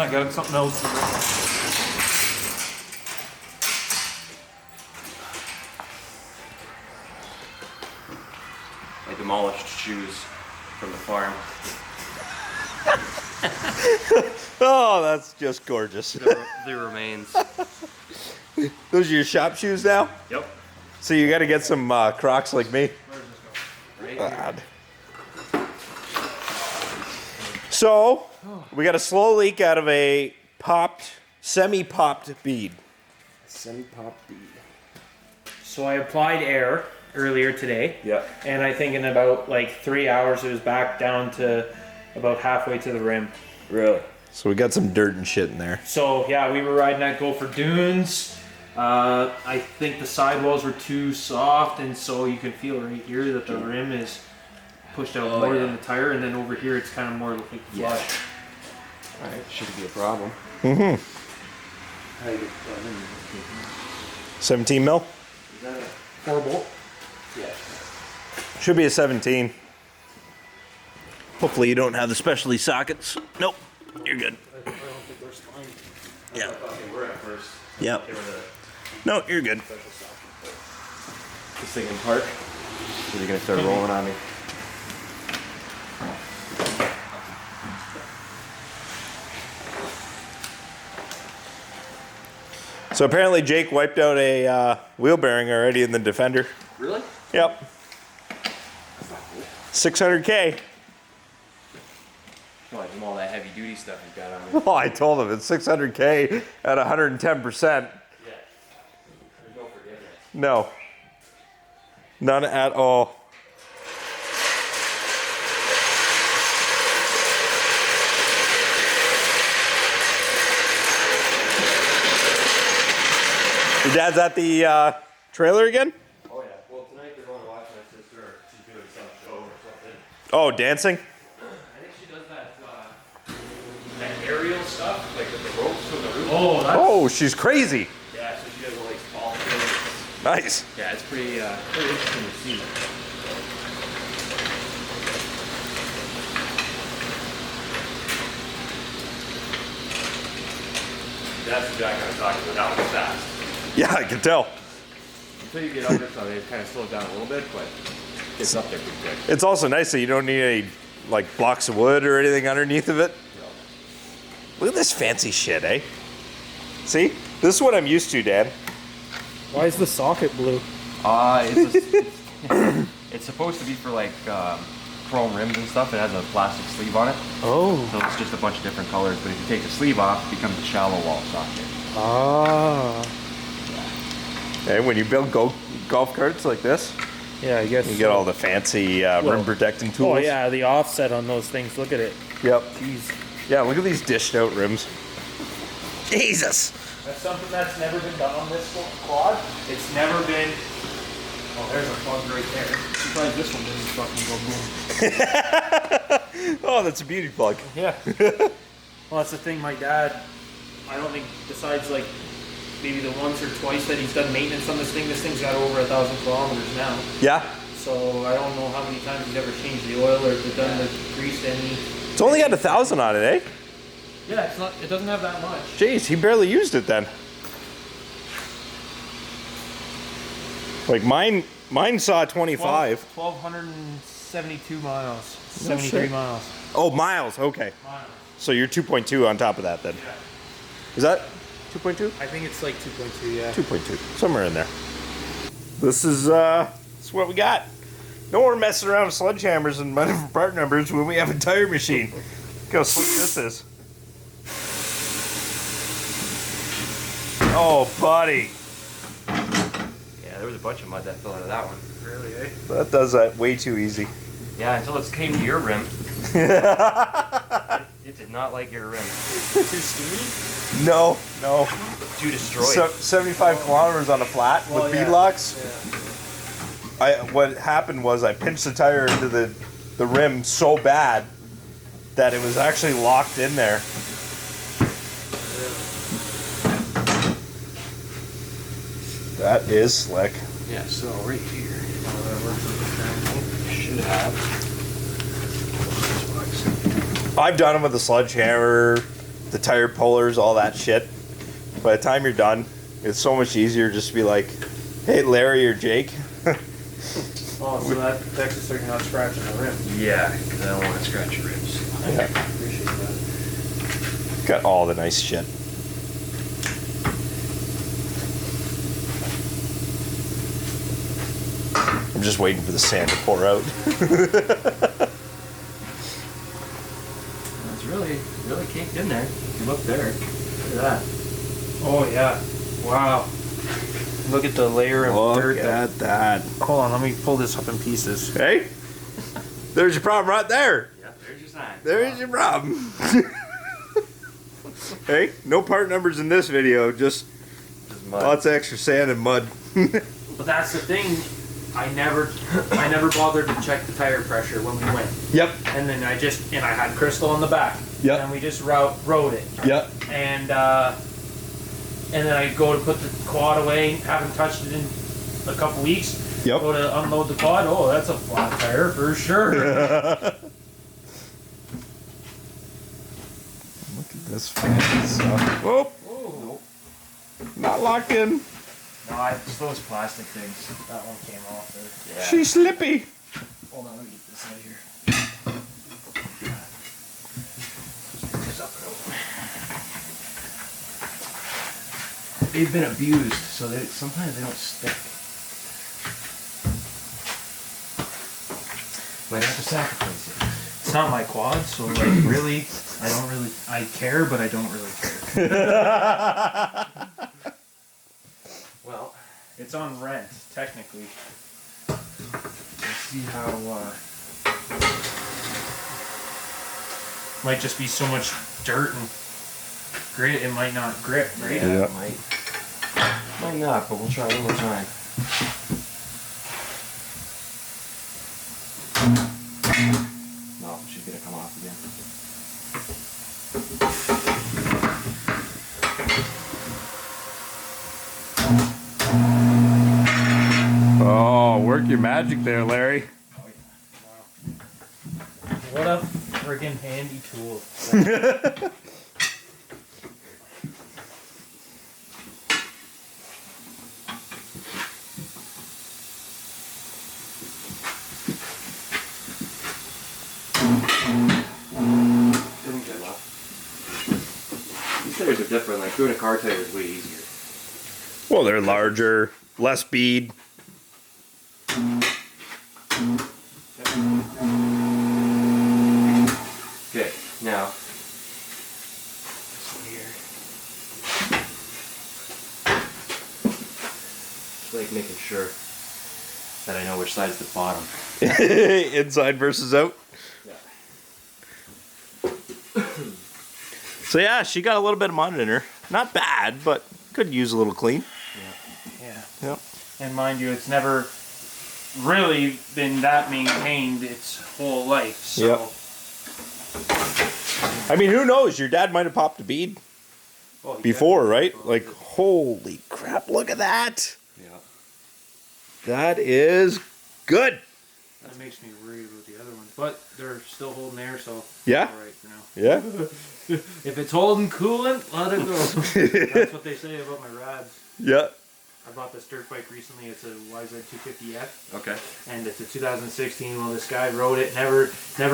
I got something else to bring up. I demolished shoes from the farm. Oh, that's just gorgeous. The remains. Those are your shop shoes now? Yep. So you got to get some Crocs like me. Where's this go? Right here. So we got a slow leak out of a semi-popped bead. Semi-popped bead. So I applied air earlier today. Yeah. And I think in about like 3 hours it was back down to about halfway to the rim. Really? So we got some dirt and shit in there. So yeah, we were riding at Gopher Dunes. I think the sidewalls were too soft, and so you can feel right here that the rim is pushed out more than the tire, and then over here it's kind of more like flush. Alright, shouldn't be a problem. Mm-hmm. 17 mil? Is that a 4-bolt? Yeah. Should be a 17. Hopefully you don't have the specialty sockets. Nope, you're good. I don't think they're spine. Yeah. I thought they were at first. Yep. They were the No, you're good. special socket. This thing in park. So they're gonna start rolling on me. So apparently Jake wiped out a wheel bearing already in the Defender. Really? Yep. 600K. Well, from all that heavy duty stuff you've got on me. Well, I told him it's 600K at 110%. Yeah. There's no forgiveness. No. None at all. Your dad's at the trailer again? Oh yeah. Well, tonight they're going to watch my sister. She's doing some show or something. Oh, dancing? I think she does that aerial stuff, like with the ropes from the roof. Oh, that's... Oh, she's crazy. Yeah, so she does like fall things. Nice. Yeah, it's pretty interesting to see. That's the jack I was talking about. That was fast. Yeah, I can tell. Until you get under something, it kind of slows down a little bit, but gets up there pretty quick. It's also nice that you don't need any like blocks of wood or anything underneath of it. Look at this fancy shit, eh? See? This is what I'm used to, Dad. Why is the socket blue? It's supposed to be for like chrome rims and stuff. It has a plastic sleeve on it. Oh. So it's just a bunch of different colors, but if you take the sleeve off, it becomes a shallow wall socket. Ah. Hey, when you build golf carts like this, Yeah, I guess. you get all the fancy rim protecting tools. Oh yeah, the offset on those things. Look at it. Yep. Jeez. Yeah, look at these dished out rims. Jesus. That's something that's never been done on this quad. It's never been. Oh, there's a plug right there. Surprised this one didn't fucking go boom. Oh, that's a beauty plug. Yeah. Well, that's the thing. My dad, I don't think, besides like maybe the once or twice that he's done maintenance on this thing. This thing's got over 1,000 kilometers now. Yeah. So I don't know how many times he's ever changed the oil or if they've done the grease any. It's only got 1,000 on it, eh? Yeah, it's not. It doesn't have that much. Jeez, he barely used it then. Like mine saw 25. 1,272 miles. No 73 shit. miles. Oh, miles. Okay. Miles. So you're 2.2 on top of that then. Yeah. Is that 2.2? I think it's like 2.2. Yeah. 2.2. Somewhere in there. This is what we got. No more messing around with sledgehammers and MuddinForPart numbers when we have a tire machine. Look how slick this is. Oh, buddy. Yeah, there was a bunch of mud that fell out of that one. Really, eh? That does that way too easy. Yeah, until it came to your rim. It did not like your rim. Too steamy? No. Too destroyed. So, 75 kilometers on a flat with bead locks. Yeah. What happened was I pinched the tire into the rim so bad that it was actually locked in there. That is slick. Yeah, so right here, should have. I've done them with the sledgehammer, the tire pullers, all that shit. By the time you're done, it's so much easier just to be like, hey, Larry or Jake. Oh, so that's actually so you're not scratching the rim. Yeah, because I don't want to scratch your ribs. I appreciate that. Got all the nice shit. I'm just waiting for the sand to pour out. It's really caked in there. If you look there. Look at that. Oh yeah. Wow. Look at the layer of dirt. Look at that. Hold on, let me pull this up in pieces. Hey, there's your problem right there. Yeah, there's your sign. There's your problem. Hey, no part numbers in this video, just mud. lots of extra sand and mud. But that's the thing. I never bothered to check the tire pressure when we went. Yep. And then I had Crystal on the back. Yep. And we just rode it. Yep. And then I go to put the quad away, haven't touched it in a couple weeks. Yep. Go to unload the quad. Oh, that's a flat tire for sure. Look at this fancy stuff. Oh, Oh. not locked in. No, it's those plastic things. That one came off there. Yeah. She's slippy. Hold on, let me get this out of here. They've been abused, so sometimes they don't stick. Might have to sacrifice it. It's not my quad, so like really, I care, but I don't really care. Well, It's on rent, technically. Let's see how, might just be so much dirt and grit, it might not grip, right? yeah, Yeah. it might not, but we'll try one more time. No, she's gonna come off again. Oh, work your magic there, Larry. What a friggin' handy tool. Didn't get enough. These tires are different. Like doing a car tire is way easier. Well, they're larger, less bead. Okay, now. It's like making sure that I know which side's the bottom. Inside versus out. Yeah. So yeah, she got a little bit of mud in her. Not bad, but could use a little clean. Yeah. Yep. And mind you, it's never really been that maintained its whole life. So Yep. I mean, who knows? Your dad might have popped a bead well, he before, definitely- right? Like, holy crap, look at that. Yeah. That is good. That makes me worried about the other ones, but they're still holding air, so Yeah. all right for now. Yeah. If it's holding coolant, let it go. That's what they say about my rods. Yeah. I bought this dirt bike recently. It's a YZ250F, Okay. and it's a 2016. Well, this guy rode it, never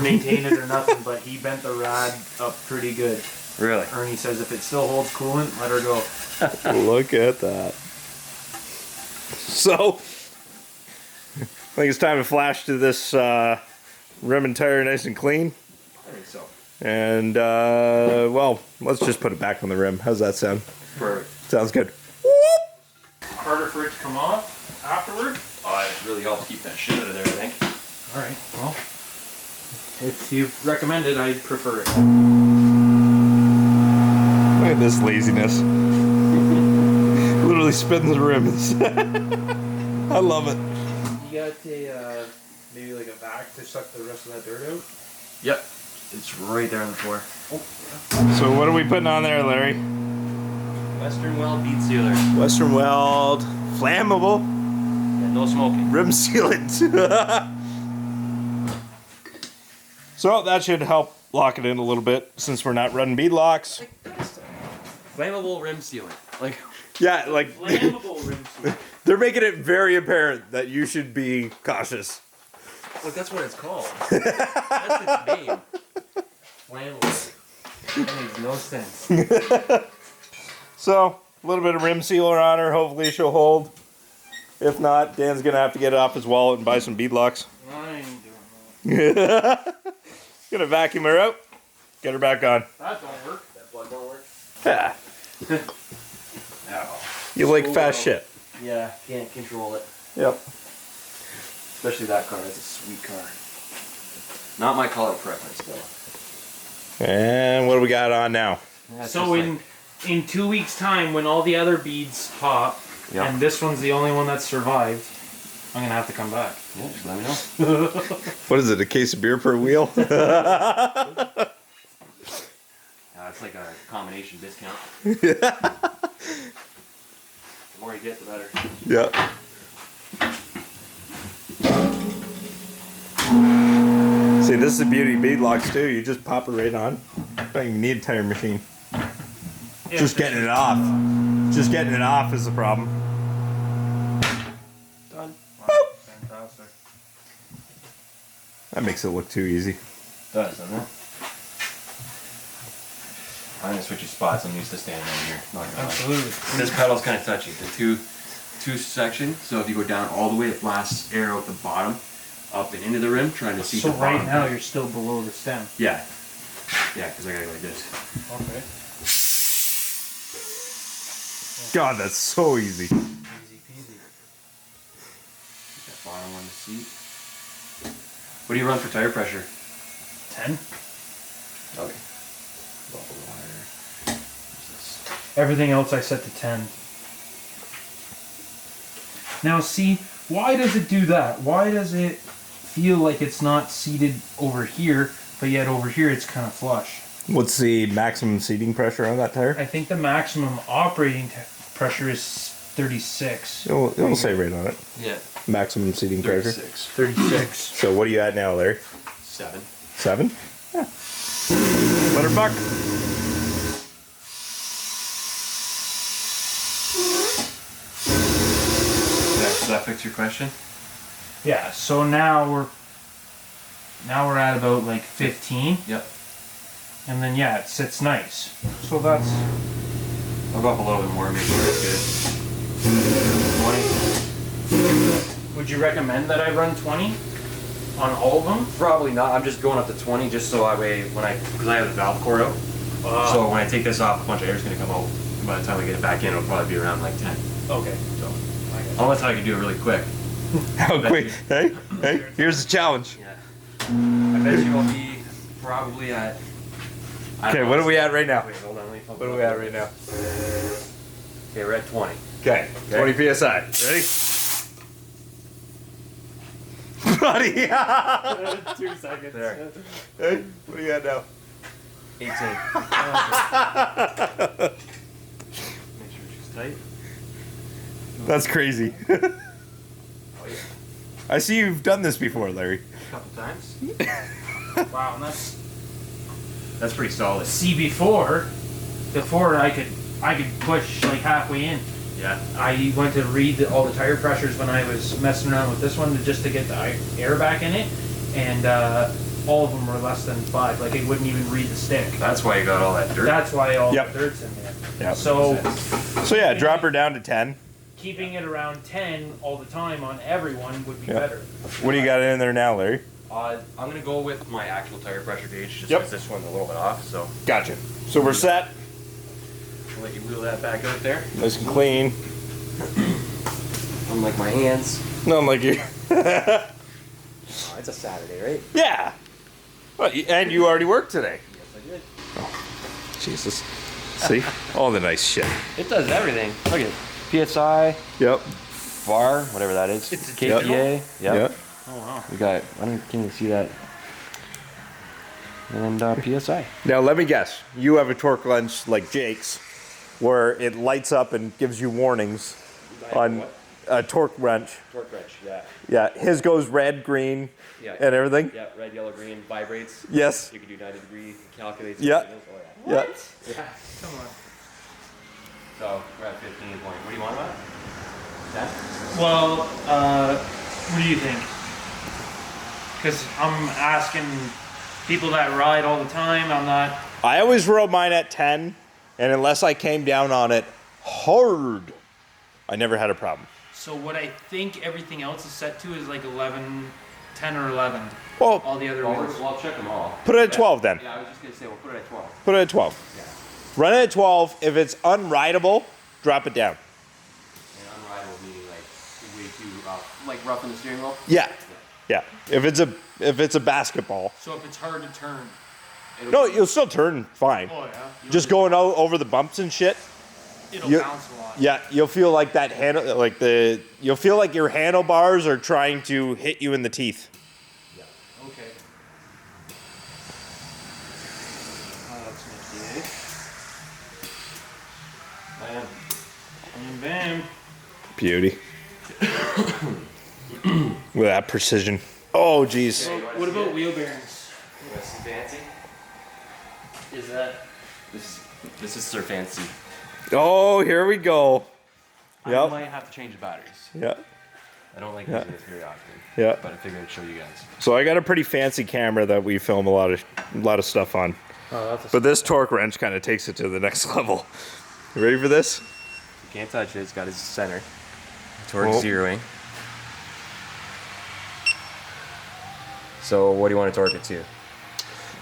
maintained it or nothing, but he bent the rod up pretty good. Really? Ernie says if it still holds coolant, let her go. Look at that. So, I think it's time to flash to this rim and tire nice and clean. I think so. And, well, let's just put it back on the rim. How's that sound? Perfect. Sounds good. Harder for it to come off afterward. Oh, it really helps keep that shit out of there, I think. All right. Well, if you recommend it, I'd prefer it. Look at this laziness. Literally spins the rims. I love it. You got a maybe like a vac to suck the rest of that dirt out. Yep. It's right there on the floor. So what are we putting on there, Larry? Western Weld bead sealer. Western Weld, flammable, Yeah, no smoking. rim sealant. So that should help lock it in a little bit since we're not running bead locks. Flammable rim sealant. Like, Yeah, like Flammable rim seal. they're making it very apparent that you should be cautious. look, that's what it's called. That's its name. Flammable. That makes no sense. So, a little bit of rim sealer on her. Hopefully she'll hold. If not, Dan's going to have to get it off his wallet and buy some bead locks. I ain't doing that. Gonna vacuum her out. Get her back on. That don't work. That plug won't work? Yeah. No. You like fast shit. Yeah, can't control it. Yep. Especially that car. That's a sweet car. Not my color preference, though. And what do we got on now? That's So just in 2 weeks' time, when all the other beads pop, Yep. and this one's the only one that's survived, I'm gonna have to come back. yeah, just let me know. What is it, a case of beer per wheel? It's like a combination discount. The more you get, the better. Yep. See, this is the beauty of bead locks too. You just pop it right on. Don't even need a tire machine. Yeah, Just getting it off. Just getting it off is the problem. Done. Wow, fantastic. That makes it look too easy. Doesn't it? I'm gonna switch your spots. I'm used to standing on here. Not gonna lie. Absolutely. This pedal's kind of touchy. The two sections. So if you go down all the way, it blasts air out the bottom, up and into the rim, trying to see So the bottom. right now you're still below the stem. Yeah. Yeah, because I gotta go like this. Okay. God, that's so easy. Easy peasy. Get that bottom on the seat. What do you run for tire pressure? 10. Okay. Bubble wire. What's this? Everything else I set to 10. Now see, why does it do that? Why does it feel like it's not seated over here, but yet over here it's kind of flush? What's the maximum seating pressure on that tire? I think the maximum operating pressure is 36. It'll say right on it. Yeah. Maximum seating pressure. 36. 36. So what are you at now, Larry? 7. 7? Yeah. Let her buck. Does that fix your question? Yeah, so now we're at about like 15, Yep. and then yeah, it sits nice. So that's I'll go up a little bit more, make sure it's good. 20. Would you recommend that I run 20 on all of them? Probably not. I'm just going up to 20 just so I weigh because I have the valve core out. So when I take this off, a bunch of air is going to come out. By the time we get it back in, it'll probably be around like 10. Okay. So I got unless I can do it really quick. How Bet quick? you- Hey, here's the challenge. Yeah. I bet you will be probably at. Okay, what are we at right now? Wait, hold on. Let me pump What it are up. we at right now? Okay, we're at 20. Okay, 20 psi. Ready? Buddy! 2 seconds. There. Hey, what are you at now? 18. Make sure she's tight. That's crazy. Oh yeah. I see you've done this before, Larry. A couple times. Wow, and that's That's pretty solid. see before I could push like halfway in. Yeah. I went to read all the tire pressures when I was messing around with this one just to get the air back in it, and all of them were less than 5. Like it wouldn't even read the stick. That's why you got all that dirt. That's why all Yep. the dirt's in there. Yep. So Yeah, drop her down to 10. keeping it around 10 all the time on everyone would be Yep. better. What do you got in there now, Larry? I'm gonna go with my actual tire pressure gauge just Yep. because this one's a little bit off. So Gotcha. So we're set. I'll let you wheel that back out there. Nice and clean. Unlike my hands. Nothing like you. Oh, it's a Saturday, right? Yeah. Well, and you already worked today. Yes, I did. Jesus. See? All the nice shit. It does everything. Look at it. PSI, Yep. bar, whatever that is. It's KPA. digital? Yep. Oh wow. We got. Can you see that? And PSI. Now let me guess. You have a torque wrench like Jake's, where it lights up and gives you warnings on. a torque wrench. Torque wrench, yeah. Yeah, his goes red, green, Yeah. and everything. Yeah, red, yellow, green, vibrates. Yes. You can do 90-degree, calculates. Yeah. Oh, yeah. Yeah. Yeah. Come on. So we're at 15 point. What do you want about it? 10? Well, what do you think? Because I'm asking people that ride all the time. I'm not. I always rode mine at 10, and unless I came down on it hard, I never had a problem. So what I think everything else is set to is like 11, 10 or 11. Well, All the other Well, ones. I'll check them all. put it at 12 then. Yeah, I was just going to say, we'll put it at 12. Put it at 12. Yeah. Run it at 12. If it's unrideable, drop it down. And unrideable meaning like way too rough. Like rough in the steering wheel? Yeah. Yeah. If it's a basketball. So if it's hard to turn. No, you'll still turn fine. Oh yeah. Just going out over the bumps and shit. It'll you- bounce a lot. Yeah, you'll feel like that handle, you'll feel like your handlebars are trying to hit you in the teeth. Okay. Oh, that's nifty, eh? Bam. Bam, bam. Beauty. With that precision. Oh, geez. So what about wheel bearings? You want to see fancy? Is that? This is Sir Fancy. Oh, here we go. I Yep. might have to change the batteries. Yeah. I don't like Yeah. using this very often. Yeah. But I figured I'd show you guys. So I got a pretty fancy camera that we film a lot of stuff on. Oh, that's But this torque wrench kind of takes it to the next level. You ready for this? You can't touch it. It's got its center. Torque Oh. zeroing. So what do you want to torque it to?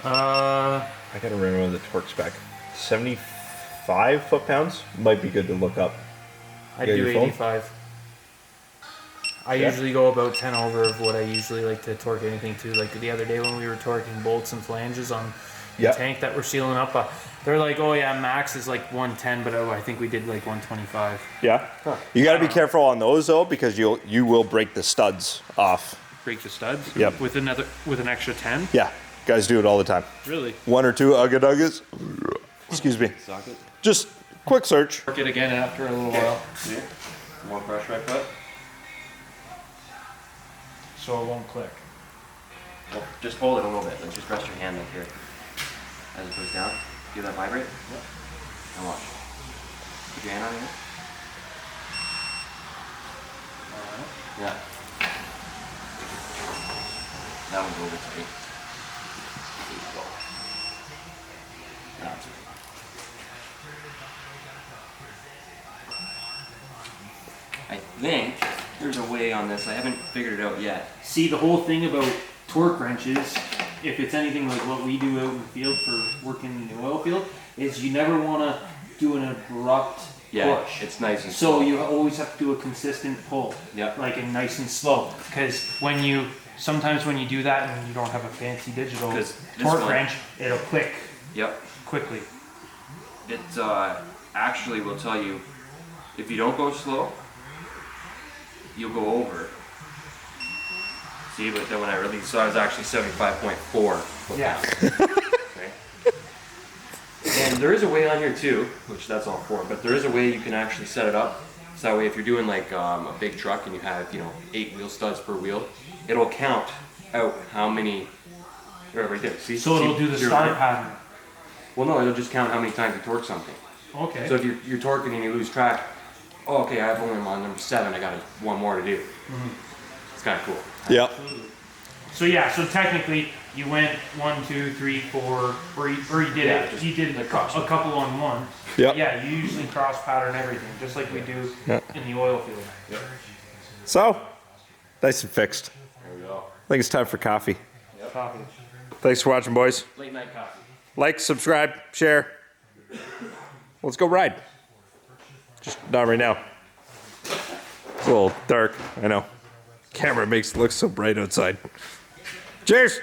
I gotta remember the torque spec. 75 foot-pounds? Might be good to look up. I Yeah, do your phone? 85. I Yeah. usually go about 10 over of what I usually like to torque anything to. Like the other day when we were torquing bolts and flanges on Yeah. the tank that we're sealing up, they're like, oh yeah, max is like 110, but I think we did like 125. Yeah? You gotta be careful on those though, because you will break the studs off. Break the studs. Yep. With an extra 10. Yeah, guys do it all the time. Really? One or two ugga-duggas. Excuse me. Socket. Just quick search. Torque it again after a little while, See? More pressure I put. so it won't click. Well, just hold it a little bit. Like just rest your hand up here. As it goes down. Feel that vibrate? Yep. And watch. Put your hand on here. Yeah. That one's a little bit tight. There you go. That's it. I think there's a way on this. I haven't figured it out yet. See, the whole thing about torque wrenches, if it's anything like what we do out in the field for working in the oil field, is you never want to do an abrupt push. It's nice and So slow. you always have to do a consistent pull, Yep. like and nice and slow. Because sometimes when you do that and you don't have a fancy digital 'Cause this torque one- wrench, it'll click Yep. quickly. It actually will tell you if you don't go slow, you'll go over. See, but then when I released, so I was actually 75.4. Yeah. Okay. And there is a way on here too, which that's all for, but there is a way you can actually set it up. So that way if you're doing like a big truck and you have, 8 wheel studs per wheel, it'll count out how many, right there, see? So it'll See, do the zero star there? pattern. Well no, it'll just count how many times you torque something. Okay. So if you're torquing and you lose track, oh okay, I've only on number 7, I got one more to do. It's kind of cool. Yep. So yeah, so technically you went 1, 2, 3, 4, or you did Yeah, it. just You did like a cross. couple on one. Yep. Yeah, you usually cross pattern everything, just like we do Yeah. in the oil field. So, nice and fixed. There we go. I think it's time for coffee. Coffee. Thanks for watching, boys. Late night coffee. Like, subscribe, share. Let's go ride. Just not right now. It's a little dark, I know. Camera makes it look so bright outside. Cheers!